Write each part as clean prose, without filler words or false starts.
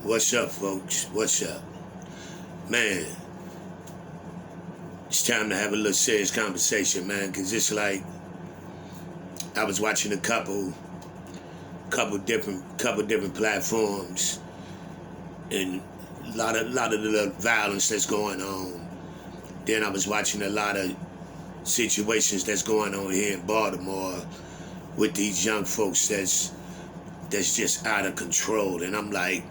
What's up, folks? What's up? Man, it's time to have a little serious conversation, man, because it's like I was watching a couple different platforms, and a lot of the violence that's going on. Then I was watching a lot of situations that's going on here in Baltimore with these young folks that's just out of control, and I'm like,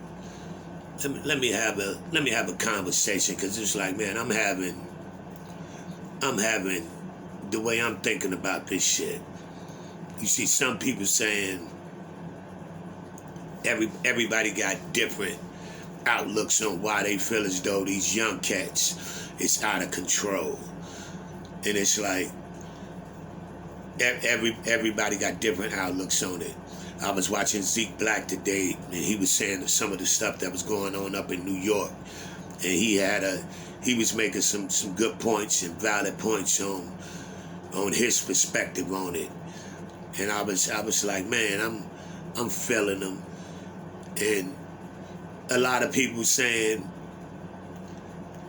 let me have a conversation, because it's like, man, I'm having the way I'm thinking about this shit. You see, some people saying everybody got different outlooks on why they feel as though these young cats is out of control, and it's like everybody got different outlooks on it. I was watching Zeke Black today, and he was saying some of the stuff that was going on up in New York, and he was making some good points and valid points on his perspective on it, and I was like, man, I'm feeling them, and a lot of people saying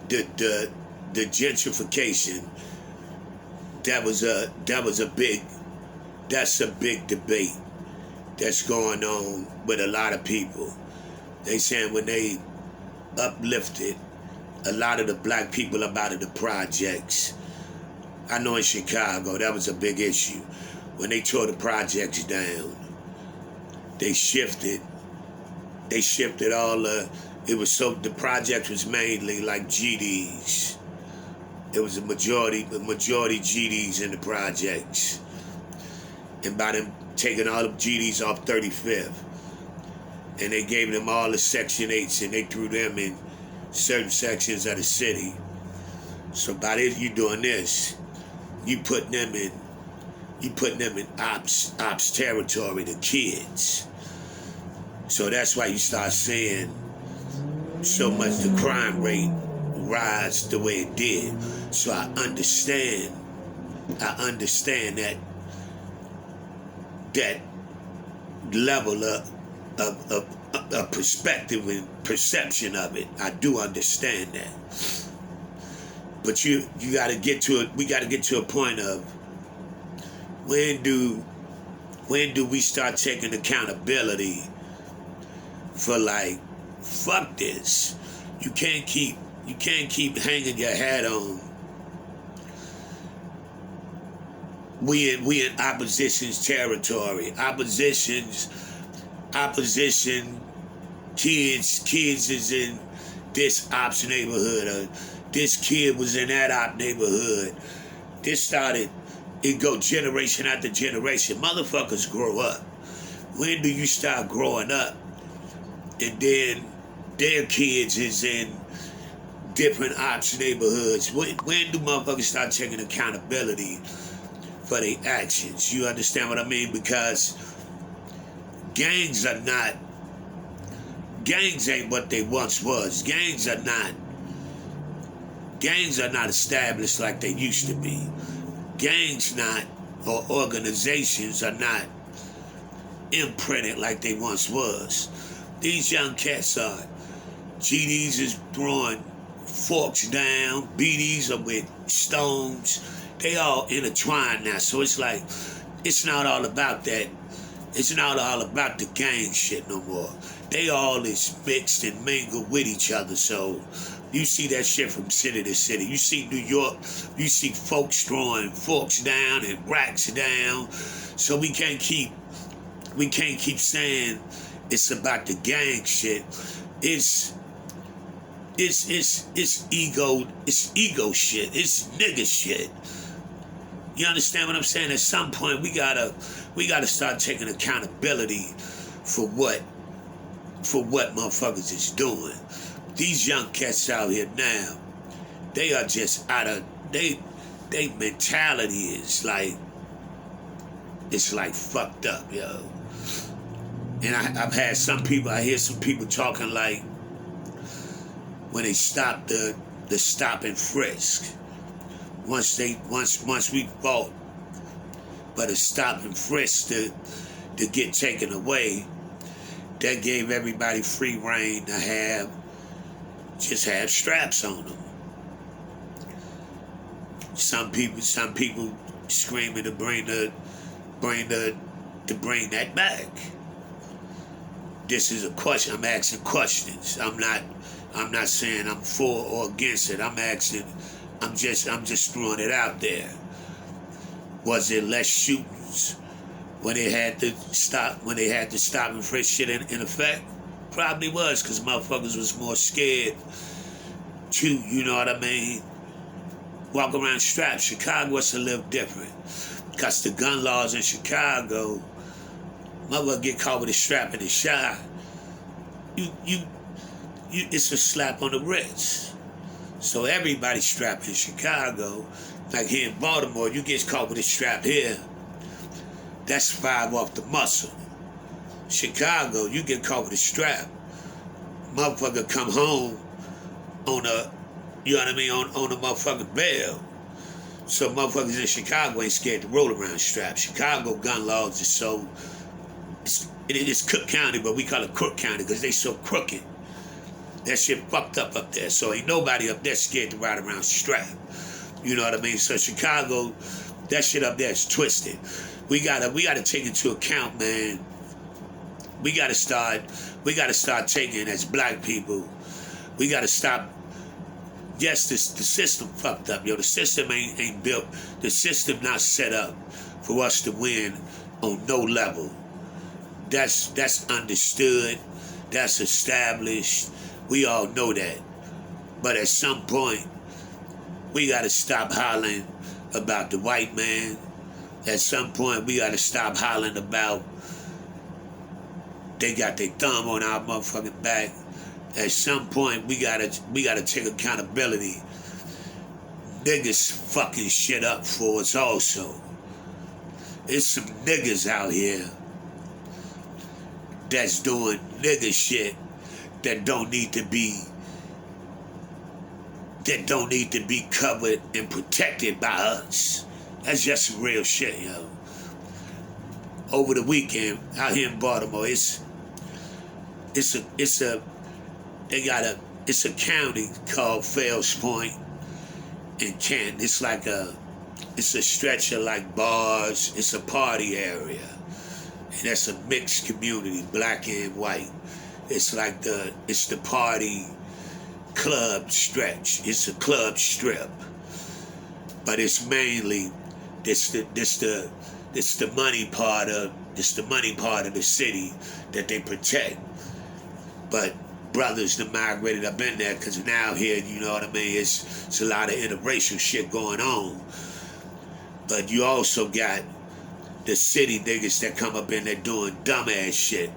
the gentrification, that's a big debate that's going on with a lot of people. They saying when they uplifted a lot of the black people up out of the projects. I know in Chicago that was a big issue. When they tore the projects down, they shifted all the project was mainly like GDs. It was a majority GDs in the projects. And by them taking all the GDs off 35th, and they gave them all the Section 8s, and they threw them in certain sections of the city. So by this, you doing this, you putting them in ops territory, the kids. So that's why you start seeing so much the crime rate rise the way it did. So I understand that level of perspective and perception of it. I do understand that. But you gotta get to it. We gotta get to a point of when do we start taking accountability for, like, fuck this. You can't keep hanging your hat on. We in opposition's territory. Opposition kids is in this ops neighborhood, or this kid was in that op neighborhood. It go generation after generation. Motherfuckers grow up. When do you start growing up and then their kids is in different ops neighborhoods? When do motherfuckers start taking accountability for their actions? You understand what I mean? Because gangs ain't what they once was. Gangs are not established like they used to be. Or organizations are not imprinted like they once was. These young cats are. GDs is throwing forks down, BDs are with stones. They all intertwined now, so it's like, it's not all about that. It's not all about the gang shit no more. They all is mixed and mingled with each other, so you see that shit from city to city. You see New York, you see folks throwing forks down and racks down, so we can't keep saying it's about the gang shit. It's ego shit. It's nigga shit. You understand what I'm saying? At some point, we gotta start taking accountability for what motherfuckers is doing. These young cats out here now, they are just out of they mentality is like, it's like fucked up, yo. And I hear some people talking like when they stopped the stop and frisk. Once we fought, but a stop and frisk to get taken away, that gave everybody free reign to have straps on them. Some people screaming to bring that back. This is a question. I'm asking questions. I'm not saying I'm for or against it. I'm just throwing it out there. Was there less shootings when they had to stop and frisk shit in effect? Probably was, because motherfuckers was more scared to, you know what I mean, walk around strapped. Chicago was a little different, because the gun laws in Chicago, motherfucker get caught with a strap and a shot, it's a slap on the wrist. So everybody strapped in Chicago. Like here in Baltimore, you get caught with a strap here, that's 5 off the muscle. Chicago, you get caught with a strap, motherfucker come home on a, you know what I mean, on a motherfucking bail. So motherfuckers in Chicago ain't scared to roll around strapped. Chicago gun laws is so, it is Cook County, but we call it Crook County because they so crooked. That shit fucked up there. So ain't nobody up there scared to ride around strapped. You know what I mean? So Chicago, that shit up there is twisted. We gotta take into account, man. We gotta start taking, as black people, we gotta stop. Yes, the system fucked up, yo. The system ain't built. The system not set up for us to win on no level. That's understood. That's established. We all know that. But at some point, we gotta stop hollering about the white man. At some point, we gotta stop hollering about they got their thumb on our motherfucking back. At some point, we gotta take accountability. Niggas fucking shit up for us also. There's some niggas out here that's doing nigga shit that don't need to be covered and protected by us. That's just some real shit, yo. Over the weekend out here in Baltimore, it's a county called Fells Point in Canton. It's a stretch of like bars. It's a party area, and that's a mixed community, black and white. It's the party club stretch. It's a club strip, but it's mainly the money part of the city that they protect. But brothers that migrated up in there, because now here, you know what I mean, it's a lot of interracial shit going on. But you also got the city niggas that come up in there doing dumbass shit.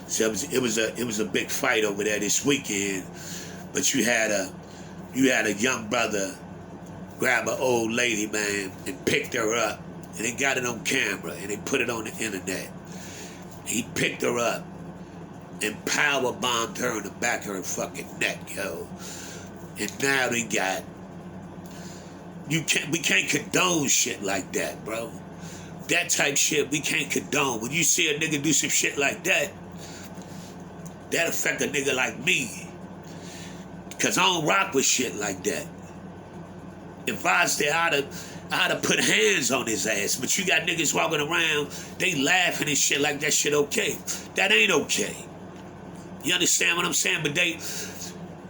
So it was a big fight over there this weekend. But you had a young brother grab an old lady, man, and picked her up, and they got it on camera and they put it on the internet. He picked her up and power bombed her in the back of her fucking neck, yo. And now they got, we can't condone shit like that, bro. That type shit we can't condone. When you see a nigga do some shit like that, that affect a nigga like me. Cause I don't rock with shit like that. If I was there, I'd have put hands on his ass. But you got niggas walking around, they laughing and shit like that shit okay. That ain't okay. You understand what I'm saying? But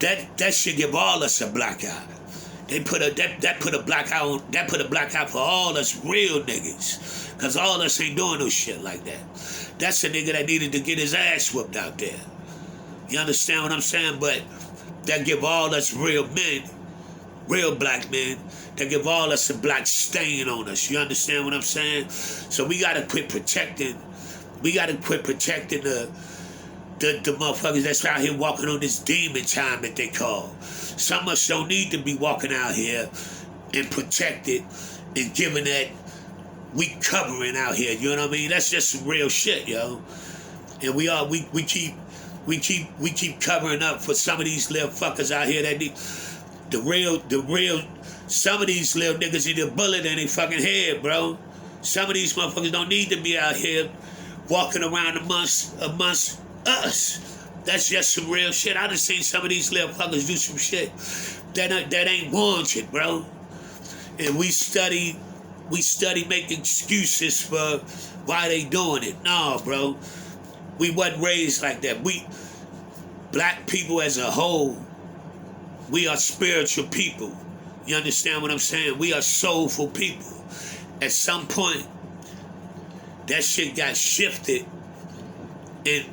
that should give all us a black eye. They put a black eye for all us real niggas. Cause all us ain't doing no shit like that. That's a nigga that needed to get his ass whooped out there. You understand what I'm saying? But that give all us real men, real black men, that give all us a black stain on us. You understand what I'm saying? So we gotta quit protecting. We gotta quit protecting the motherfuckers that's out here walking on this demon time that they call. Some of us don't need to be walking out here and protected and giving that we covering out here. You know what I mean? That's just some real shit, yo. And we keep covering up for some of these little fuckers out here that need the real. Some of these little niggas need a bullet in their fucking head, bro. Some of these motherfuckers don't need to be out here walking around amongst us. That's just some real shit. I done seen some of these little fuckers do some shit that ain't warranted, bro. And we study making excuses for why they doing it. No, bro. We wasn't raised like that. Black people as a whole, we are spiritual people. You understand what I'm saying? We are soulful people. At some point, that shit got shifted, and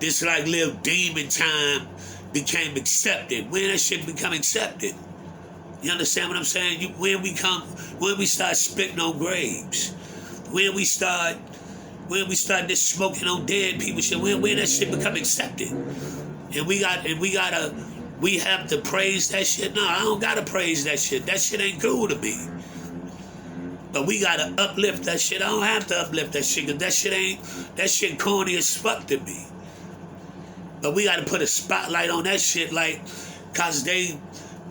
this like little demon time became accepted. When that shit become accepted? You understand what I'm saying? When we start spitting on graves, when we start just smoking on dead people, shit, when that shit become accepted, and we have to praise that shit. No, I don't gotta praise that shit. That shit ain't cool to me. But we gotta uplift that shit. I don't have to uplift that shit, because that shit corny as fuck to me. But we gotta put a spotlight on that shit, like, cause they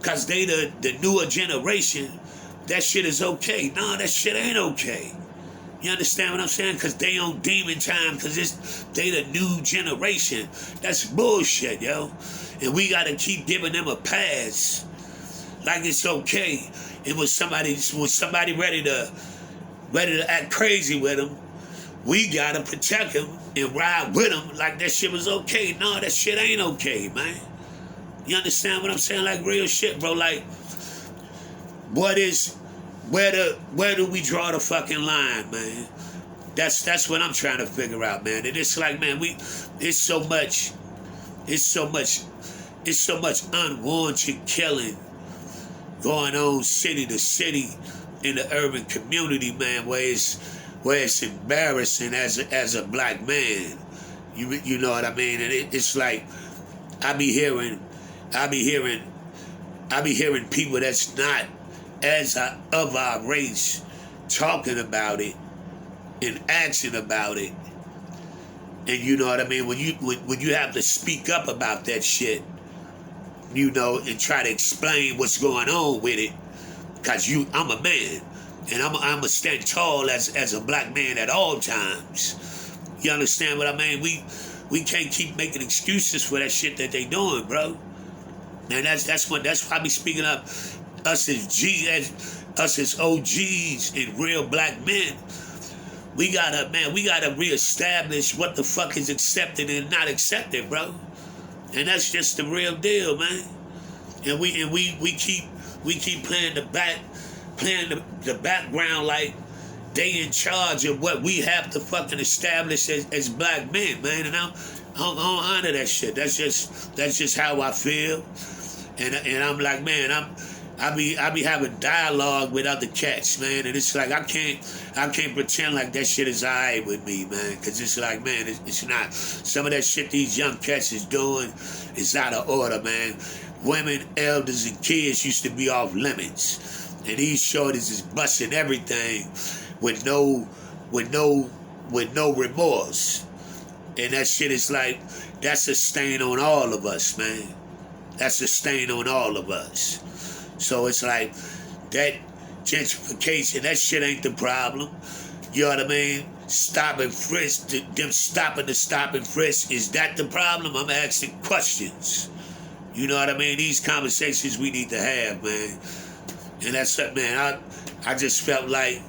the newer generation. That shit is okay. No, that shit ain't okay. You understand what I'm saying? Because they on demon time, because they the new generation. That's bullshit, yo. And we got to keep giving them a pass like it's okay. And when somebody ready to act crazy with them, we got to protect them and ride with them like that shit was okay. No, that shit ain't okay, man. You understand what I'm saying? Like real shit, bro. Like, where do we draw the fucking line, man? That's what I'm trying to figure out, man. And it's like, man, it's so much unwarranted killing going on city to city in the urban community, man, where it's embarrassing as a black man. You know what I mean? And it's like I be hearing people that's not of our race talking about it and acting about it. And you know what I mean? When you have to speak up about that shit, you know, and try to explain what's going on with it, because I'm a man, and I'm a stand tall as a black man at all times. You understand what I mean? We can't keep making excuses for that shit that they doing, bro. And that's why I be speaking up. Us as OGs and real black men, we gotta reestablish what the fuck is accepted and not accepted, bro. And that's just the real deal, man. And we keep playing the background like they in charge of what we have to fucking establish as black men, man. And I don't honor that shit. That's just how I feel. And I'm like, man, I be having dialogue with other cats, man, and it's like I can't pretend like that shit is alright with me, man, because it's like, man, it's not. Some of that shit these young cats is doing is out of order, man. Women, elders, and kids used to be off limits, and these shorties is busting everything with no remorse, and that shit is like, that's a stain on all of us, man. That's a stain on all of us. So it's like, that gentrification, that shit ain't the problem. You know what I mean? Stop and frisk, them stopping the stop and frisk, is that the problem? I'm asking questions. You know what I mean? These conversations we need to have, man. And that's it, man. I just felt like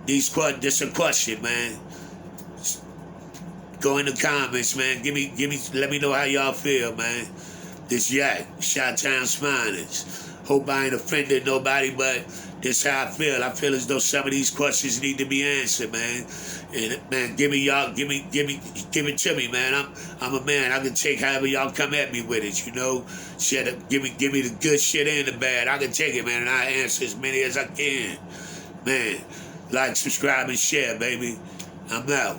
this a question, man. Go in the comments, man. Let me know how y'all feel, man. This Yak, Chi-Town's finest. Hope I ain't offended nobody, but this how I feel. I feel as though some of these questions need to be answered, man. And man, give it to me, man. I'm a man. I can take however y'all come at me with it, you know. Shit, give me the good shit and the bad. I can take it, man, and I answer as many as I can. Man, like, subscribe, and share, baby. I'm out.